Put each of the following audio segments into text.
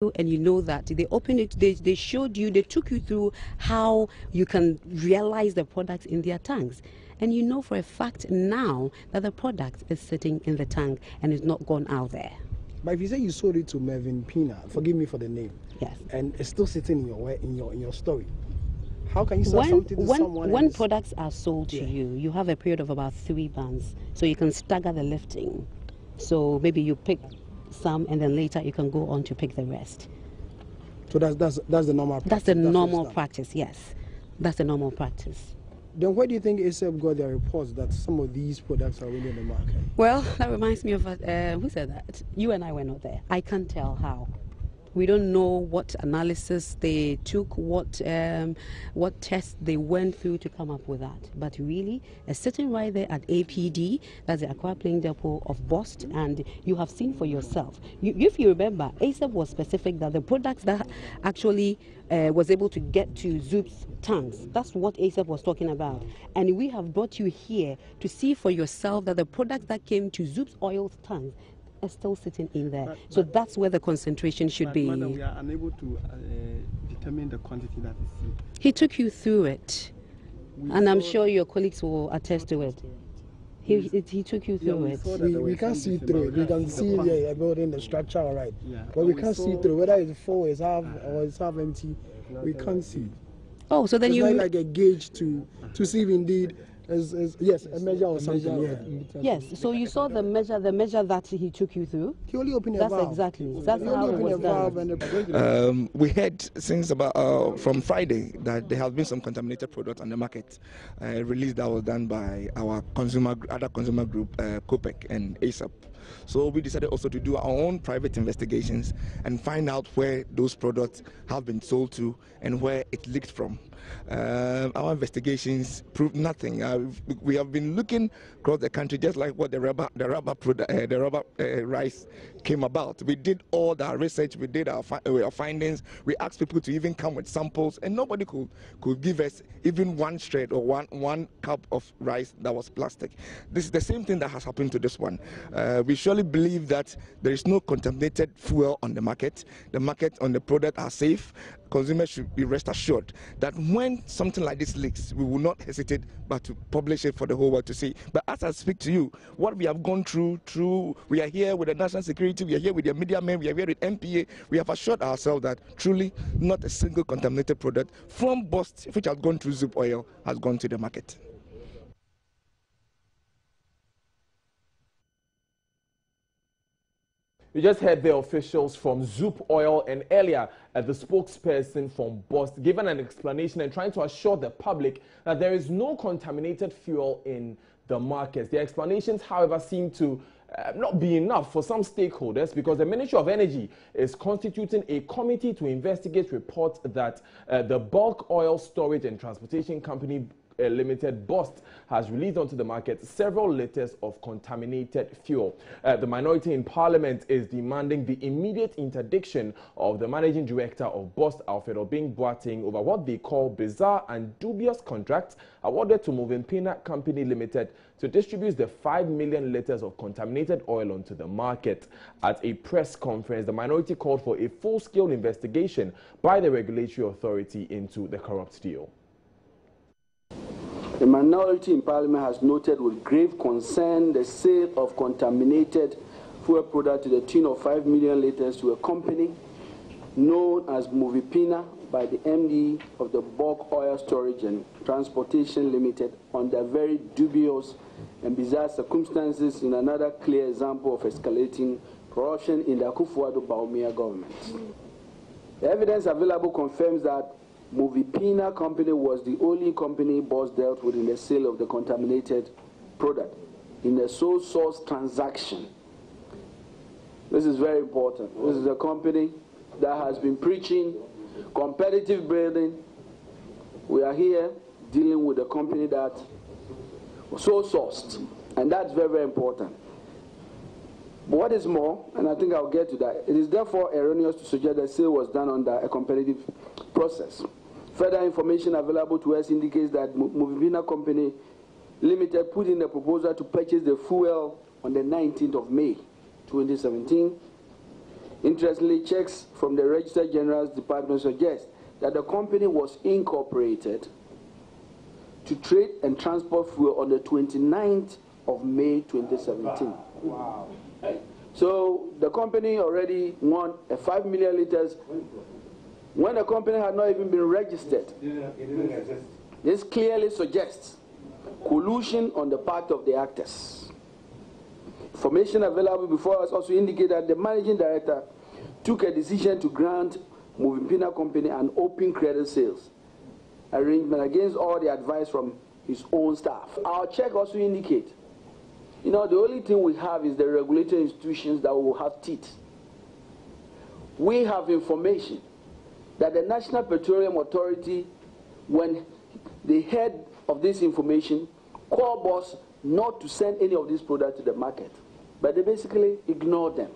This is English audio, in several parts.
and you know that they opened it, they showed you, they took you through how you can realize the products in their tanks. And you know for a fact now that the product is sitting in the tank and is not gone out there. But if you say you sold it to Mervyn Pina, forgive me for the name, yes, and it's still sitting in your story, how can you sell something to someone? When products are sold to you, you have a period of about 3 months, so you can stagger the lifting. So maybe you pick some, and then later you can go on to pick the rest. So that's the normal practice. That's the normal practice, yes. That's the normal practice. Then where do you think ASAP got their reports that some of these products are really in the market? Well, that reminds me of, who said that? You and I were not there. I can't tell how. We don't know what analysis they took, what tests they went through to come up with that. But really, sitting right there at APD, that's the Accra Plain Depot of Bost, and you have seen for yourself. If you remember, ASAP was specific that the products that actually was able to get to Zoop's tanks, that's what ASAP was talking about. And we have brought you here to see for yourself that the products that came to Zoop's oil tanks are still sitting in there. So that's where the concentration should be. Madam, we are unable to determine the quantity that is sealed. He took you through it, and I'm sure your colleagues will attest to it. He took you through it. We can't see through it. We can see the building, the structure, all right. Yeah. But we can't see through whether it's full, it's half, or it's half empty. We can't see. Oh, so then it's you not like a gauge to see if indeed. Yes, a measure or something. Yeah. Yes, so you saw the measure that he took you through. He only opened a valve. That's exactly. That's how it was done. We heard since about from Friday that there has been some contaminated product on the market. Release that was done by our other consumer group, COPEC and ASAP. So we decided also to do our own private investigations and find out where those products have been sold to and where it leaked from. Our investigations proved nothing. We have been looking across the country, just like what the rubber rice came about. We did all the research, we did our findings. We asked people to even come with samples, and nobody could give us even one shred or one cup of rice that was plastic. This is the same thing that has happened to this one. We surely believe that there is no contaminated fuel on the market. The market on the product are safe. Consumers should be rest assured that when something like this leaks, we will not hesitate but to publish it for the whole world to see. But as I speak to you, what we have gone through, we are here with the national security, we are here with the media men, we are here with MPA. We have assured ourselves that truly not a single contaminated product from Bost, which has gone through Zoop Oil, has gone to the market. You just heard the officials from Zoop Oil, and earlier the spokesperson from Bost giving an explanation and trying to assure the public that there is no contaminated fuel in the markets. The explanations, however, seem to not be enough for some stakeholders, because the Ministry of Energy is constituting a committee to investigate reports that the bulk oil storage and transportation company Limited Bost has released onto the market several liters of contaminated fuel. The minority in Parliament is demanding the immediate interdiction of the managing director of Bost, Alfred Obing Boateng, over what they call bizarre and dubious contracts awarded to Mervyn Pina Company Limited to distribute the 5 million liters of contaminated oil onto the market. At a press conference, the minority called for a full-scale investigation by the regulatory authority into the corrupt deal. The minority in Parliament has noted with grave concern the sale of contaminated fuel product to the tune of 5 million liters to a company known as Mervyn Pina by the MD of the Bulk Oil Storage and Transportation Limited under very dubious and bizarre circumstances, in another clear example of escalating corruption in the Akufo-Addo Bawumia government. The evidence available confirms that Mervyn Pina Company was the only company Bost dealt with in the sale of the contaminated product in a sole source transaction. This is very important. This is a company that has been preaching competitive bidding. We are here dealing with a company that was sole sourced, and that's very, very important. But what is more, and I think I'll get to that, it is therefore erroneous to suggest that sale was done under a competitive process. Further information available to us indicates that Mervyn Pina Company Limited put in a proposal to purchase the fuel on the 19th of May, 2017. Interestingly, checks from the Registrar General's Department suggest that the company was incorporated to trade and transport fuel on the 29th of May 2017. Wow. So the company already won 5 million liters when the company had not even been registered. This clearly suggests collusion on the part of the actors. Information available before us also indicate that the managing director took a decision to grant Movipina Company an open credit sales arrangement against all the advice from his own staff. Our check also indicates, the only thing we have is the regulatory institutions that will have teeth. We have information that the National Petroleum Authority, when they heard of this information, called BOSS not to send any of these products to the market. But they basically ignored them.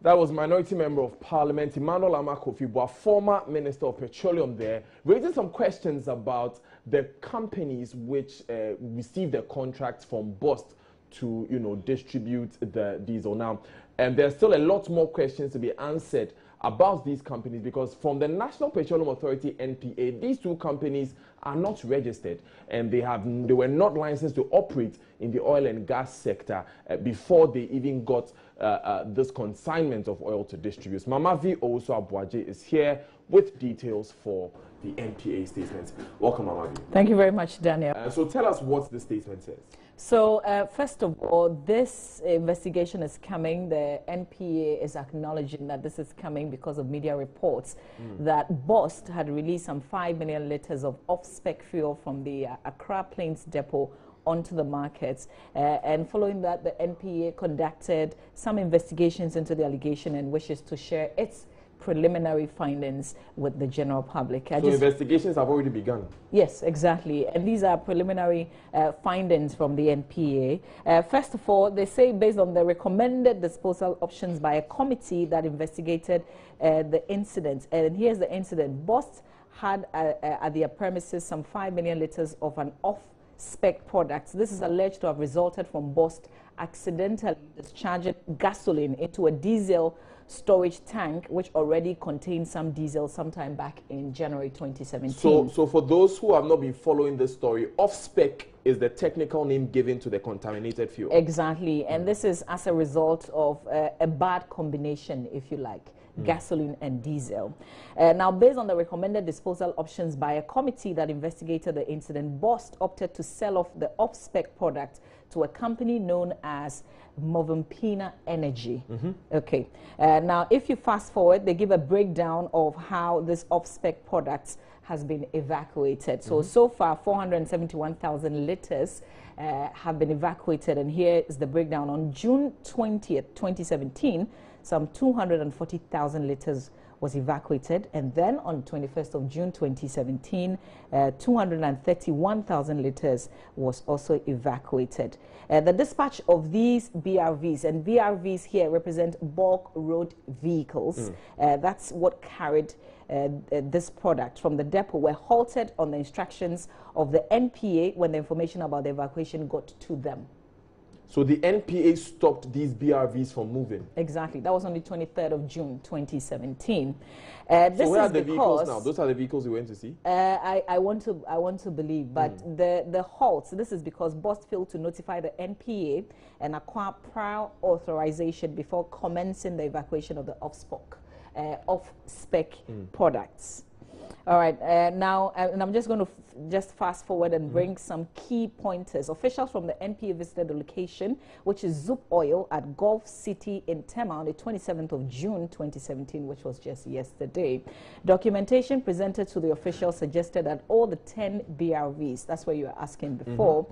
That was Minority Member of Parliament Emmanuel Amakofi-Boa, former Minister of Petroleum there, raising some questions about the companies which received the contracts from BOST to, distribute the diesel. Now, there's still a lot more questions to be answered about these companies, because from the National Petroleum Authority, NPA, these two companies are not registered, and they were not licensed to operate in the oil and gas sector before they even got this consignment of oil to distribute. Mama V. also Abuaje is here with details for the NPA statement. Welcome, Mama V. Thank you very much, Daniel. So tell us what the statement says. So first of all, this investigation is coming. The NPA is acknowledging that this is coming because of media reports that BOST had released some 5 million liters of off-spec fuel from the Accra Plains depot onto the markets. And following that, the NPA conducted some investigations into the allegation and wishes to share its preliminary findings with the general public. So investigations have already begun? Yes, exactly. And these are preliminary findings from the NPA. First of all, they say based on the recommended disposal options by a committee that investigated the incident. And here's the incident. BOST had at their premises some 5 million liters of an off-spec product. This is alleged to have resulted from BOST accidentally discharging gasoline into a diesel storage tank, which already contained some diesel sometime back in January 2017. So for those who have not been following this story, off-spec is the technical name given to the contaminated fuel. Exactly, and this is as a result of a bad combination, if you like, gasoline and diesel. Now, based on the recommended disposal options by a committee that investigated the incident, BOST opted to sell off the off-spec product to a company known as Movipina Energy. Okay. Now, if you fast forward, they give a breakdown of how this off-spec product has been evacuated. So far, 471,000 liters have been evacuated, and here is the breakdown. On June 20th, 2017, some 240,000 liters was evacuated, and then on 21st of June 2017, 231,000 liters was also evacuated. The dispatch of these BRVs, and BRVs here represent bulk road vehicles, that's what carried this product from the depot, were halted on the instructions of the NPA when the information about the evacuation got to them. So the NPA stopped these BRVs from moving? Exactly. That was on the 23rd of June, 2017. So where are the vehicles now? Those are the vehicles we went to see? I want to believe, but the halts, this is because BOST failed to notify the NPA and acquire prior authorization before commencing the evacuation of the off-spec products. All right, now, and I'm just going to just fast forward and bring some key pointers. Officials from the NPA visited the location, which is Zoop Oil at Gulf City in Tema on the 27th of June 2017, which was just yesterday. Documentation presented to the officials suggested that all the 10 BRVs, that's what you were asking before,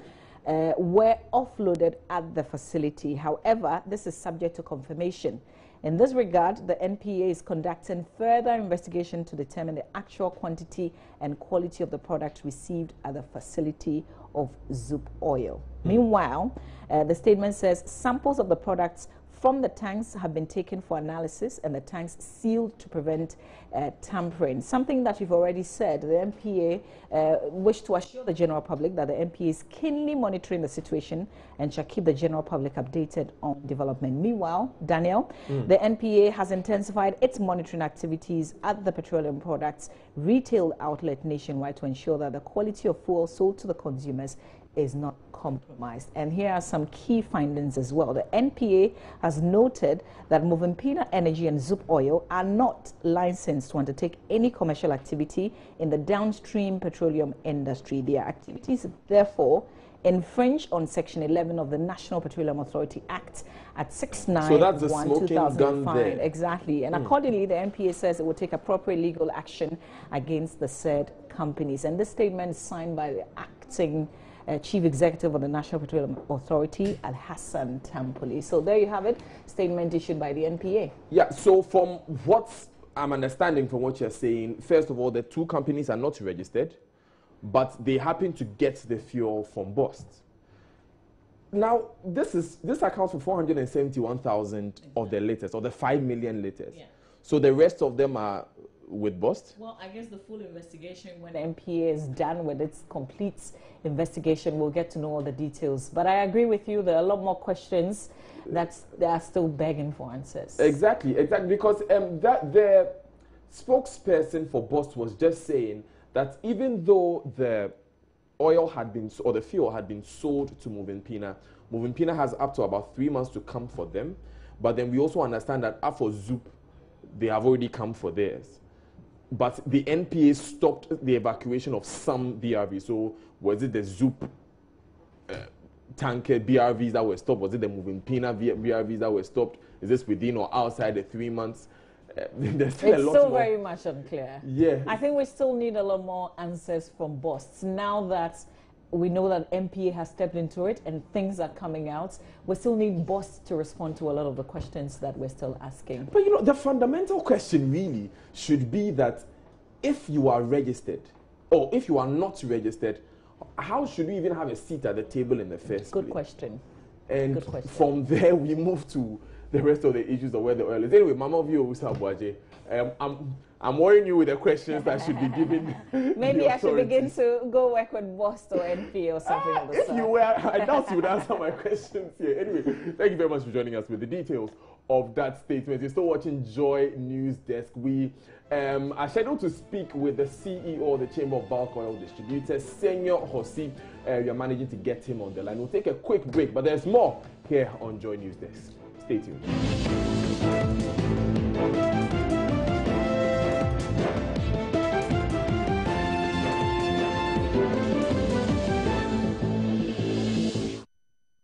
were offloaded at the facility. However, this is subject to confirmation. In this regard, the NPA is conducting further investigation to determine the actual quantity and quality of the product received at the facility of Zoop oil. Meanwhile, the statement says samples of the products from the tanks have been taken for analysis and the tanks sealed to prevent tampering. Something that you've already said, the MPA wished to assure the general public that the MPA is keenly monitoring the situation and shall keep the general public updated on development. Meanwhile, Daniel, the NPA has intensified its monitoring activities at the petroleum products retail outlet nationwide to ensure that the quality of fuel sold to the consumers is not compromised. And here are some key findings as well. The NPA has noted that Movimpina Energy and Zoop Oil are not licensed to undertake any commercial activity in the downstream petroleum industry. Their activities, therefore, infringe on Section 11 of the National Petroleum Authority Act at 691/2005. Exactly. And accordingly, the NPA says it will take appropriate legal action against the said companies. And this statement is signed by the acting Chief Executive of the National Petroleum Authority, Al-Hassan Tampoli. So there you have it, statement issued by the NPA. Yeah, so from what I'm understanding from what you're saying, first of all, the two companies are not registered, but they happen to get the fuel from Bost. Now, this accounts for 471,000 of the liters, or the 5 million liters. Yeah. So the rest of them are with Bost? Well, I guess the full investigation, when the NPA is done with its complete investigation, we'll get to know all the details. But I agree with you, there are a lot more questions that they are still begging for answers. Exactly, because the spokesperson for Bost was just saying that even though the oil had been, or the fuel had been sold to Movimpina has up to about 3 months to come for them. But then we also understand that for Zoop, they have already come for theirs. But the NPA stopped the evacuation of some BRVs. So was it the Zoop tanker BRVs that were stopped? Was it the Movimpina BRVs that were stopped? Is this within or outside the 3 months? There's still very much unclear. Yeah. I think we still need a lot more answers from Bost. Now that we know that MPA has stepped into it and things are coming out, we still need Bost to respond to a lot of the questions that we're still asking. But you know, the fundamental question really should be that if you are registered, or if you are not registered, how should we even have a seat at the table in the first place? Good question. And Good question. From there, we move to the rest of the issues of where the oil is. Anyway, Mama Vio Usabwaje, I'm worrying you with the questions that should be given. Maybe I should begin to go work with Bost or NPA or something of the sort. If you were, I doubt you would answer my questions here. Anyway, thank you very much for joining us with the details of that statement. You're still watching Joy News Desk. We are scheduled to speak with the CEO of the Chamber of Bulk Oil Distributors, Senior Hosi. We are managing to get him on the line. We'll take a quick break, but there's more here on Joy News Desk. Stay tuned.